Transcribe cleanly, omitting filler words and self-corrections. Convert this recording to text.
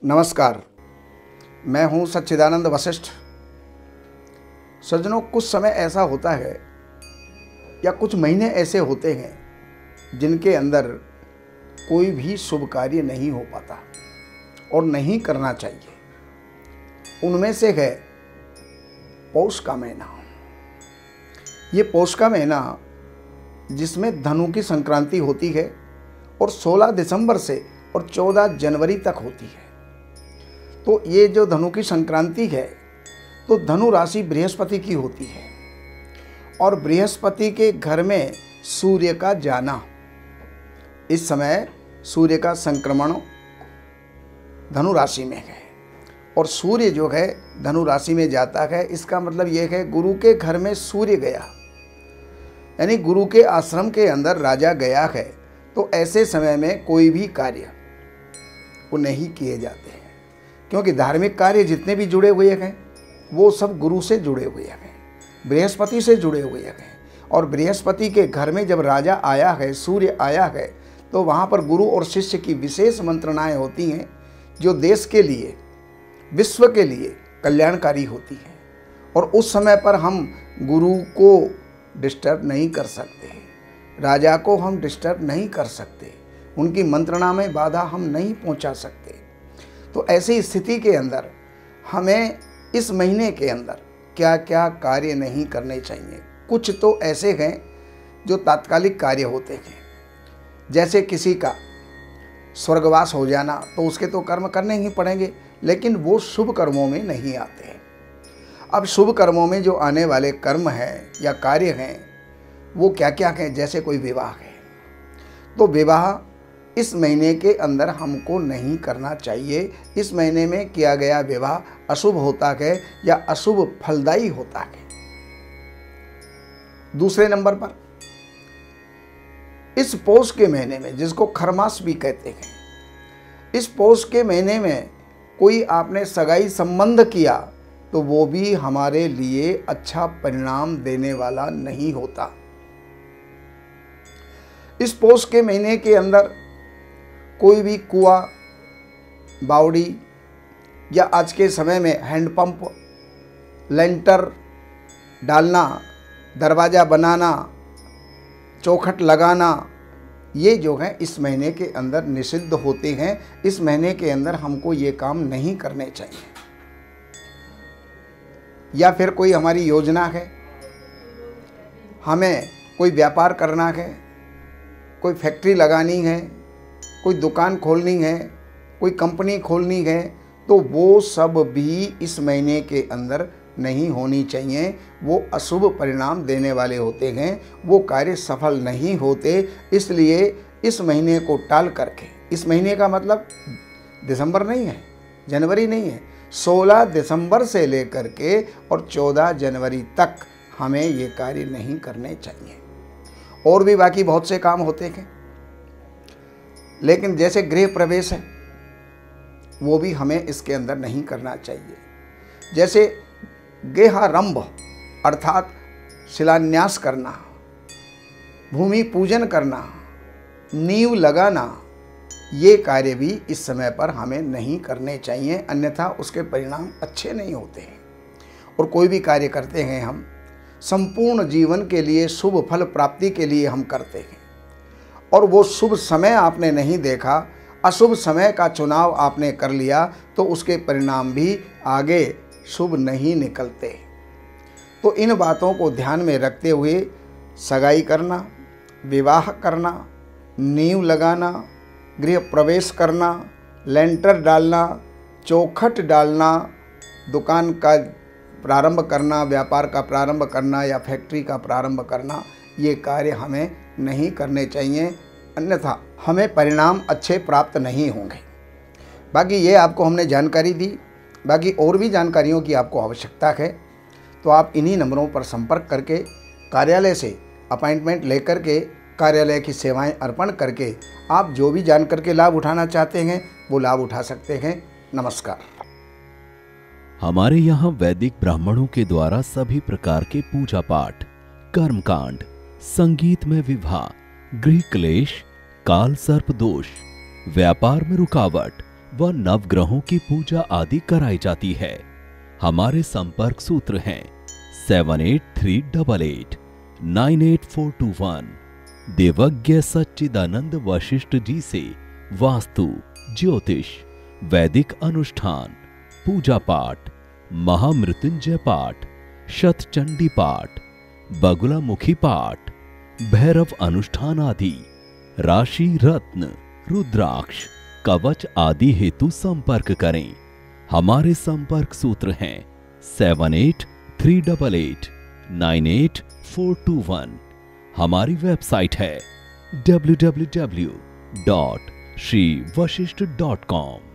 नमस्कार, मैं हूं सच्चिदानंद वशिष्ठ। सज्जनों, कुछ समय ऐसा होता है या कुछ महीने ऐसे होते हैं जिनके अंदर कोई भी शुभ कार्य नहीं हो पाता और नहीं करना चाहिए। उनमें से है पौष का महीना। ये पौष का महीना जिसमें धनु की संक्रांति होती है और 16 दिसंबर से और 14 जनवरी तक होती है। तो ये जो धनु की संक्रांति है तो धनु राशि बृहस्पति की होती है और बृहस्पति के घर में सूर्य का जाना, इस समय सूर्य का संक्रमण धनु राशि में है और सूर्य जो है धनु राशि में जाता है। इसका मतलब ये है गुरु के घर में सूर्य गया, यानी गुरु के आश्रम के अंदर राजा गया है। तो ऐसे समय में कोई भी कार्य वो नहीं किए जाते हैं, क्योंकि धार्मिक कार्य जितने भी जुड़े हुए हैं वो सब गुरु से जुड़े हुए हैं, बृहस्पति से जुड़े हुए हैं। और बृहस्पति के घर में जब राजा आया है, सूर्य आया है, तो वहाँ पर गुरु और शिष्य की विशेष मंत्रणाएं होती हैं जो देश के लिए, विश्व के लिए कल्याणकारी होती हैं। और उस समय पर हम गुरु को डिस्टर्ब नहीं कर सकते, राजा को हम डिस्टर्ब नहीं कर सकते, उनकी मंत्रणा में बाधा हम नहीं पहुंचा सकते। तो ऐसी स्थिति के अंदर हमें इस महीने के अंदर क्या क्या कार्य नहीं करने चाहिए। कुछ तो ऐसे हैं जो तात्कालिक कार्य होते हैं, जैसे किसी का स्वर्गवास हो जाना, तो उसके तो कर्म करने ही पड़ेंगे, लेकिन वो शुभ कर्मों में नहीं आते हैं। अब शुभ कर्मों में जो आने वाले कर्म हैं या कार्य हैं वो क्या क्या हैं, जैसे कोई विवाह है तो विवाह इस महीने के अंदर हमको नहीं करना चाहिए। इस महीने में किया गया विवाह अशुभ होता है या अशुभ फलदायी होता है। दूसरे नंबर पर इस पौष के महीने में, जिसको खरमास भी कहते हैं, इस पौष के महीने में कोई आपने सगाई संबंध किया तो वो भी हमारे लिए अच्छा परिणाम देने वाला नहीं होता। इस पौष के महीने के अंदर कोई भी कुआं, बावड़ी या आज के समय में हैंडपंप, लेंटर डालना, दरवाज़ा बनाना, चौखट लगाना, ये जो है इस महीने के अंदर निषिद्ध होते हैं। इस महीने के अंदर हमको ये काम नहीं करने चाहिए। या फिर कोई हमारी योजना है, हमें कोई व्यापार करना है, कोई फैक्ट्री लगानी है, कोई दुकान खोलनी है, कोई कंपनी खोलनी है, तो वो सब भी इस महीने के अंदर नहीं होनी चाहिए। वो अशुभ परिणाम देने वाले होते हैं, वो कार्य सफल नहीं होते। इसलिए इस महीने को टाल करके, इस महीने का मतलब दिसंबर नहीं है, जनवरी नहीं है, 16 दिसंबर से लेकर के और 14 जनवरी तक हमें ये कार्य नहीं करने चाहिए। और भी बाकी बहुत से काम होते हैं, लेकिन जैसे गृह प्रवेश है वो भी हमें इसके अंदर नहीं करना चाहिए। जैसे गेहारंभ अर्थात शिलान्यास करना, भूमि पूजन करना, नींव लगाना, ये कार्य भी इस समय पर हमें नहीं करने चाहिए, अन्यथा उसके परिणाम अच्छे नहीं होते हैं। और कोई भी कार्य करते हैं हम संपूर्ण जीवन के लिए, शुभ फल प्राप्ति के लिए हम करते हैं, और वो शुभ समय आपने नहीं देखा, अशुभ समय का चुनाव आपने कर लिया, तो उसके परिणाम भी आगे शुभ नहीं निकलते। तो इन बातों को ध्यान में रखते हुए सगाई करना, विवाह करना, नींव लगाना, गृह प्रवेश करना, लेंटर डालना, चौखट डालना, दुकान का प्रारंभ करना, व्यापार का प्रारंभ करना या फैक्ट्री का प्रारंभ करना, ये कार्य हमें नहीं करने चाहिए, अन्यथा हमें परिणाम अच्छे प्राप्त नहीं होंगे। बाकी ये आपको हमने जानकारी दी। बाकी और भी जानकारियों की आपको आवश्यकता है तो आप इन्हीं नंबरों पर संपर्क करके कार्यालय से अपॉइंटमेंट लेकर के कार्यालय की सेवाएं अर्पण करके आप जो भी जान करके लाभ उठाना चाहते हैं वो लाभ उठा सकते हैं। नमस्कार। हमारे यहाँ वैदिक ब्राह्मणों के द्वारा सभी प्रकार के पूजा पाठ, कर्मकांड, संगीत में विवाह, गृह क्लेश, काल सर्प दोष, व्यापार में रुकावट, व नवग्रहों की पूजा आदि कराई जाती है। हमारे संपर्क सूत्र हैं 7838898421। देवज्ञ सच्चिदानंद वशिष्ठ जी से वास्तु, ज्योतिष, वैदिक अनुष्ठान, पूजा पाठ, महामृत्युंजय पाठ, शतचंडी पाठ, बगुलामुखी पाठ, भैरव अनुष्ठान आदि, राशि रत्न, रुद्राक्ष, कवच आदि हेतु संपर्क करें। हमारे संपर्क सूत्र हैं 7838898421। हमारी वेबसाइट है www.shrivashishth.com।